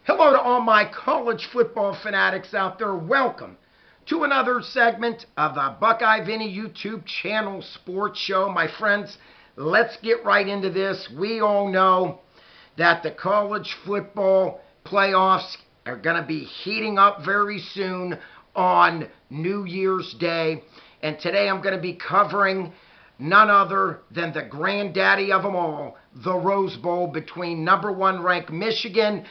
Hello to all my college football fanatics out there. Welcome to another segment of the Buckeye Vinny YouTube channel sports show. My friends, let's get right into this. We all know that the college football playoffs are going to be heating up very soon on New Year's Day. And today I'm going to be covering none other than the granddaddy of them all, the Rose Bowl between number 1 ranked Michigan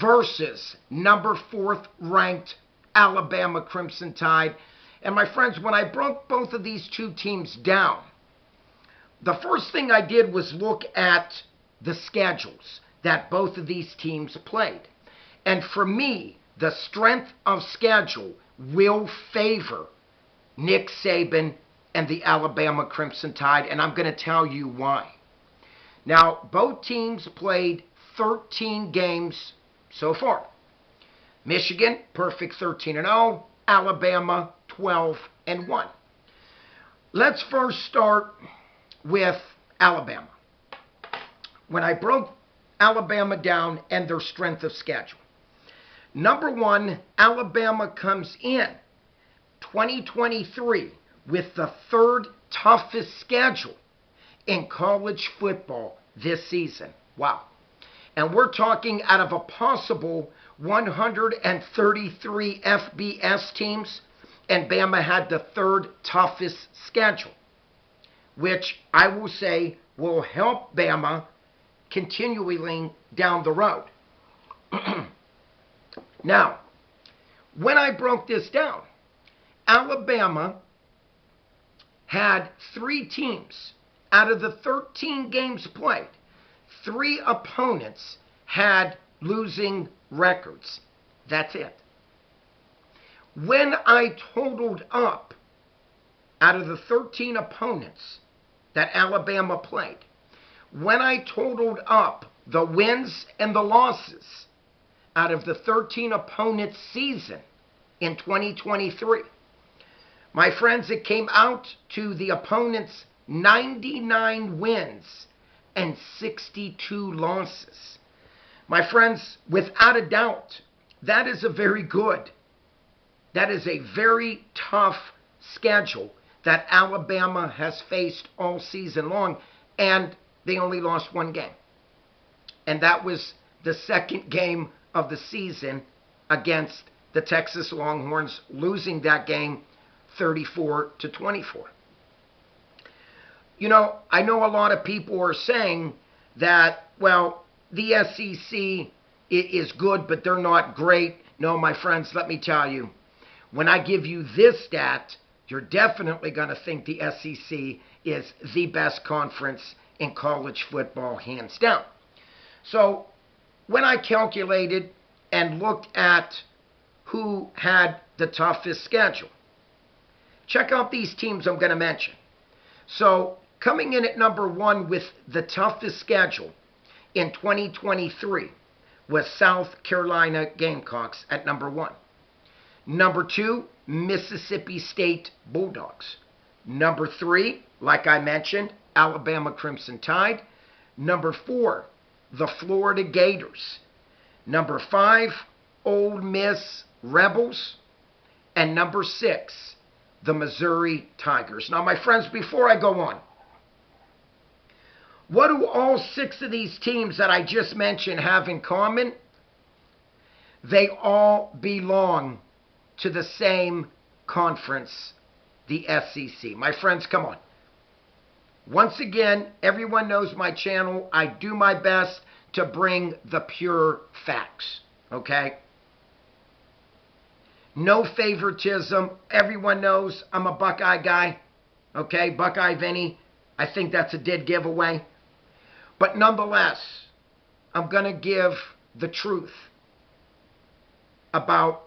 versus number 4th ranked Alabama Crimson Tide. And my friends, when I broke both of these two teams down, the first thing I did was look at the schedules that both of these teams played. And for me, the strength of schedule will favor Nick Saban and the Alabama Crimson Tide, and I'm going to tell you why. Now, both teams played 13 games so far. Michigan, perfect 13-0. Alabama, 12-1. Let's first start with Alabama. When I broke Alabama down and their strength of schedule, number 1, Alabama comes in 2023 with the 3rd toughest schedule in college football this season. Wow. And we're talking out of a possible 133 FBS teams, and Bama had the 3rd toughest schedule, which I will say will help Bama continually down the road. Now, when I broke this down, Alabama had 3 teams out of the 13 games played. 3 opponents had losing records. That's it. When I totaled up out of the 13 opponents that Alabama played, when I totaled up the wins and the losses out of the 13 opponents' season in 2023, my friends, it came out to the opponents' 99 wins and 62 losses. My friends, without a doubt, that is a very good, that is a very tough schedule that Alabama has faced all season long, and they only lost 1 game. And that was the 2nd game of the season against the Texas Longhorns, losing that game 34-24. You know, I know a lot of people are saying that, well, the SEC is good, but they're not great. No, my friends, let me tell you, when I give you this stat, you're definitely going to think the SEC is the best conference in college football, hands down. So when I calculated and looked at who had the toughest schedule, check out these teams I'm going to mention. So coming in at number 1 with the toughest schedule in 2023 was South Carolina Gamecocks at number 1. Number 2, Mississippi State Bulldogs. Number 3, like I mentioned, Alabama Crimson Tide. Number 4, the Florida Gators. Number 5, Ole Miss Rebels. And number 6, the Missouri Tigers. Now, my friends, before I go on, what do all 6 of these teams that I just mentioned have in common? They all belong to the same conference, the SEC. My friends, come on. Once again, everyone knows my channel. I do my best to bring the pure facts, okay? No favoritism. Everyone knows I'm a Buckeye guy, okay? Buckeye Vinny. I think that's a dead giveaway. But nonetheless, I'm going to give the truth about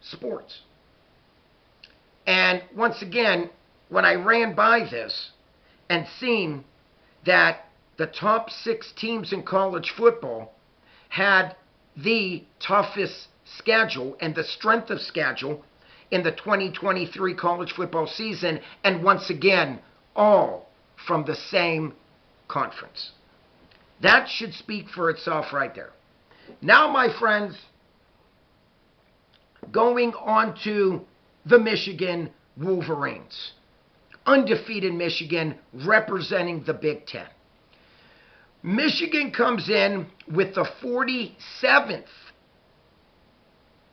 sports. And once again, when I ran by this and seen that the top 6 teams in college football had the toughest schedule and the strength of schedule in the 2023 college football season, and once again, all from the same conference. That should speak for itself right there. Now, my friends, going on to the Michigan Wolverines. Undefeated Michigan representing the Big Ten. Michigan comes in with the 47th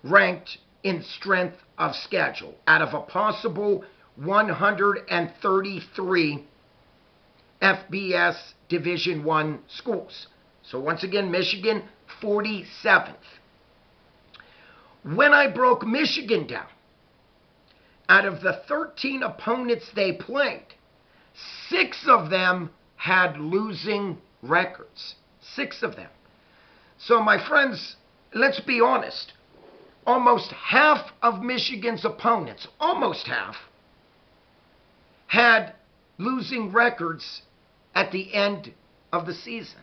ranked in strength of schedule out of a possible 133 FBS Division I schools. So once again, Michigan, 47th. When I broke Michigan down, out of the 13 opponents they played, 6 of them had losing records. 6 of them. So my friends, let's be honest. Almost half of Michigan's opponents, almost half, had losing records at the end of the season.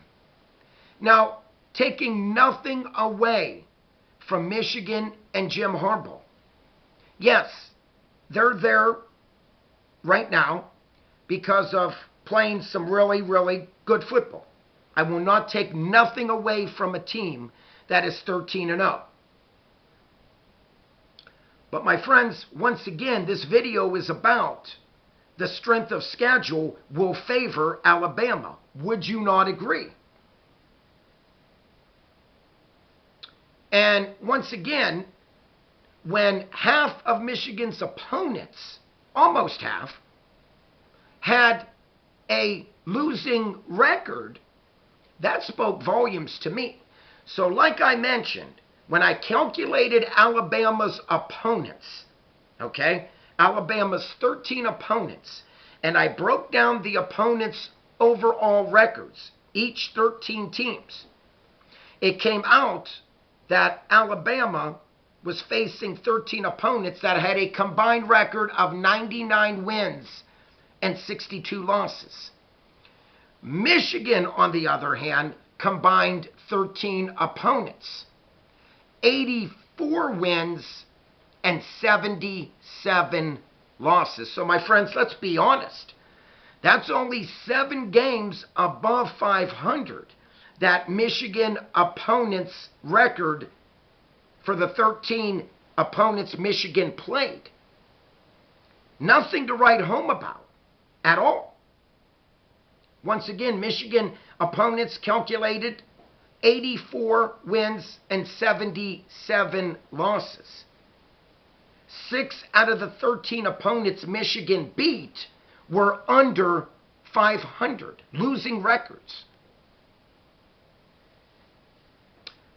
Now, taking nothing away from Michigan and Jim Harbaugh. Yes, they're there right now because of playing some really, really good football. I will not take nothing away from a team that is 13-0. But my friends, once again, this video is about the strength of schedule will favor Alabama. Would you not agree? And once again, when half of Michigan's opponents, almost half, had a losing record, that spoke volumes to me. So like I mentioned, when I calculated Alabama's opponents, okay, Alabama's 13 opponents, and I broke down the opponents' overall records, each 13 teams, it came out that Alabama was facing 13 opponents that had a combined record of 99 wins and 62 losses. Michigan, on the other hand, combined 13 opponents, 84 wins and 77 losses. So my friends, let's be honest. That's only 7 games above 500 that Michigan opponents' record for the 13 opponents Michigan played. Nothing to write home about at all. Once again, Michigan opponents calculated 84 wins and 77 losses. 6 out of the 13 opponents Michigan beat were under 500, losing records.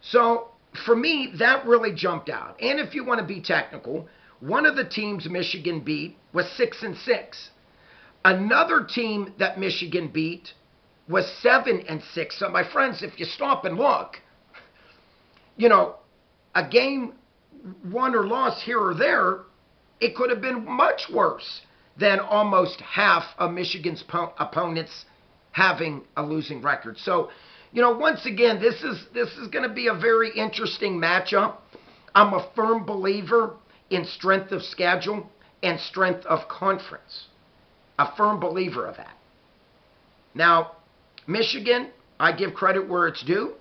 So, for me, that really jumped out. And if you want to be technical, one of the teams Michigan beat was 6-6. Another team that Michigan beat was 7-6. So, my friends, if you stop and look, you know, a game won or lost here or there, it could have been much worse than almost half of Michigan's opponents having a losing record. So, you know, once again, this is going to be a very interesting matchup. I'm a firm believer in strength of schedule and strength of conference. A firm believer of that. Now, Michigan, I give credit where it's due.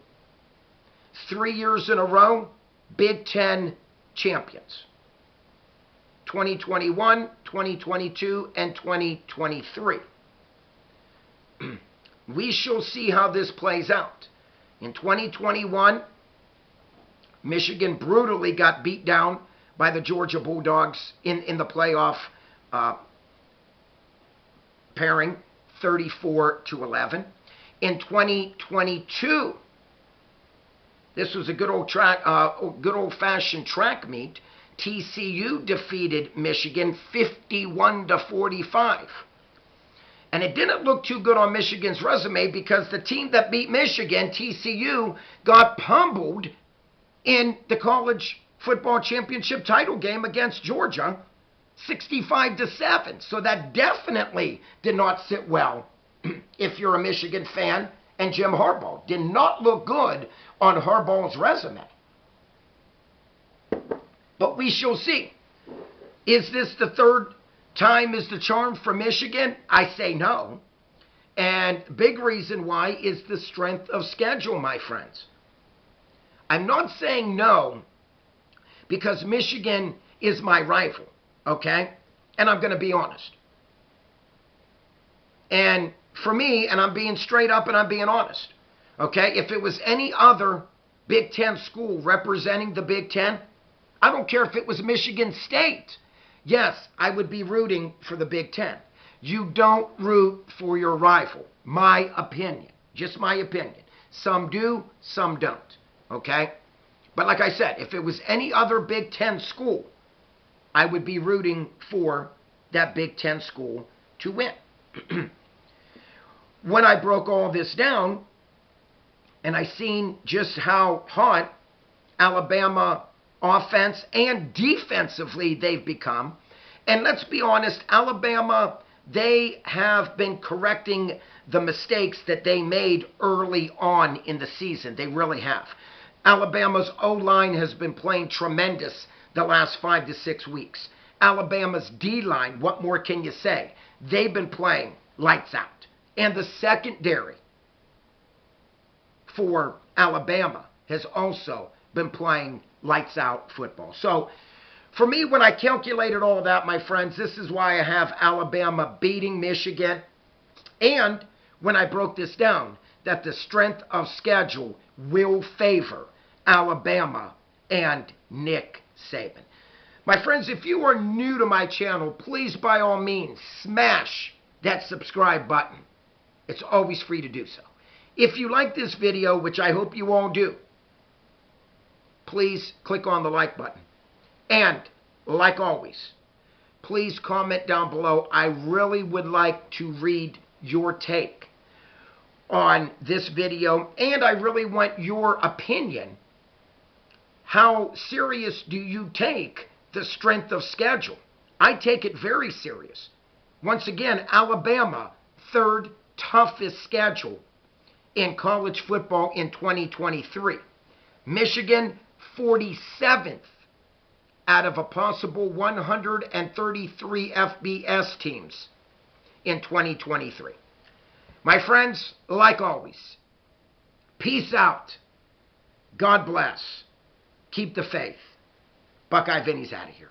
3 years in a row, Big Ten champions. 2021, 2022, and 2023. We shall see how this plays out. In 2021, Michigan brutally got beat down by the Georgia Bulldogs in the playoff pairing, 34-11. In 2022, this was a good old-fashioned track meet. TCU defeated Michigan 51-45. And it didn't look too good on Michigan's resume because the team that beat Michigan, TCU, got pummeled in the college football championship title game against Georgia, 65-7. So that definitely did not sit well if you're a Michigan fan. And Jim Harbaugh did not look good on Harbaugh's resume. But we shall see. Is this the third time is the charm for Michigan? I say no. And big reason why is the strength of schedule, my friends. I'm not saying no because Michigan is my rival, okay? And I'm going to be honest. And for me, and I'm being straight up and I'm being honest, okay? If it was any other Big Ten school representing the Big Ten, I don't care if it was Michigan State. Yes, I would be rooting for the Big Ten. You don't root for your rival. My opinion. Just my opinion. Some do, some don't. Okay? But like I said, if it was any other Big Ten school, I would be rooting for that Big Ten school to win. When I broke all this down, and I seen just how hot Alabama offense and defensively they've become. And let's be honest, Alabama, they have been correcting the mistakes that they made early on in the season. They really have. Alabama's O-line has been playing tremendous the last 5 to 6 weeks. Alabama's D-line, what more can you say? They've been playing lights out. And the secondary for Alabama has also been playing lights out football. So for me, when I calculated all of that, my friends, this is why I have Alabama beating Michigan. And when I broke this down, that the strength of schedule will favor Alabama and Nick Saban. My friends, if you are new to my channel, please by all means smash that subscribe button. It's always free to do so. If you like this video, which I hope you all do, please click on the like button. And, like always, please comment down below. I really would like to read your take on this video, and I really want your opinion. How serious do you take the strength of schedule? I take it very serious. Once again, Alabama, third toughest schedule in college football in 2023. Michigan, 47th out of a possible 133 FBS teams in 2023. My friends, like always, peace out. God bless. Keep the faith. Buckeye Vinny's out of here.